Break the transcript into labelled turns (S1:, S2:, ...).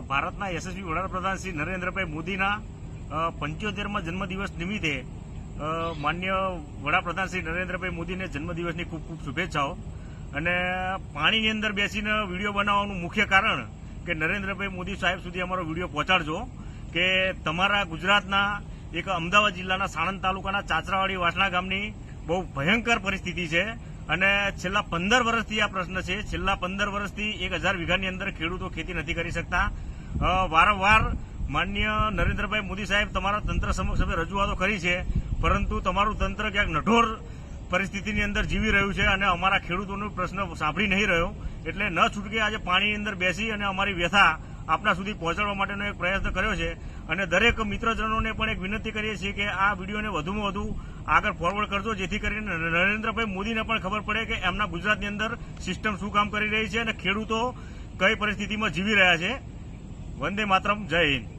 S1: ભારતના યશસ્વી વડાપ્રધાન શ્રી નરેન્દ્રભાઈ મોદીના 75મા જન્મદિવસ નિમિત્તે માન્ય વડાપ્રધાન શ્રી નરેન્દ્રભાઈ મોદીને જન્મદિવસની ખૂબ ખૂબ શુભેચ્છાઓ। અને પાણીની અંદર બેસીને વિડીયો બનાવવાનું મુખ્ય કારણ કે નરેન્દ્રભાઈ મોદી સાહેબ સુધી અમારો વિડીયો પહોંચાડજો કે તમારા ગુજરાતના એક અમદાવાદ જિલ્લાના સાણંદ તાલુકાના ચાચરાવાડી વાસણા ગામની બહુ ભયંકર પરિસ્થિતિ છે અને છેલ્લા 15 વર્ષથી આ પ્રશ્ન છે। છેલ્લા 15 વર્ષથી 1000 વીઘાની અંદર ખેડૂતો ખેતી નથી કરી શકતા। વારંવાર માન્ય નરેન્દ્રભાઈ મોદી સાહેબ તમારા તંત્ર સમક્ષ અમે રજૂઆતો કરી છે, પરંતુ તમારું તંત્ર ક્યાંક નઠોર પરિસ્થિતિની અંદર જીવી રહ્યું છે અને અમારા ખેડૂતોનો પ્રશ્ન સાંભળી નહીં રહ્યો। એટલે ન છૂટકે આજે પાણીની અંદર બેસી અને અમારી વ્યથા આપના સુધી પહોંચાડવા માટેનો એક પ્રયત્ન કર્યો છે અને દરેક મિત્રજનોને પણ એક વિનંતી કરીએ છીએ કે આ વિડીયોને વધુમાં વધુ આગળ ફોરવર્ડ કરજો, જેથી કરીને નરેન્દ્રભાઈ મોદીને પણ ખબર પડે કે એમના ગુજરાતની અંદર સિસ્ટમ શું કામ કરી રહી છે અને ખેડૂતો કઈ પરિસ્થિતિમાં જીવી રહ્યા છે। વંદે માતરમ, જય હિન્દ।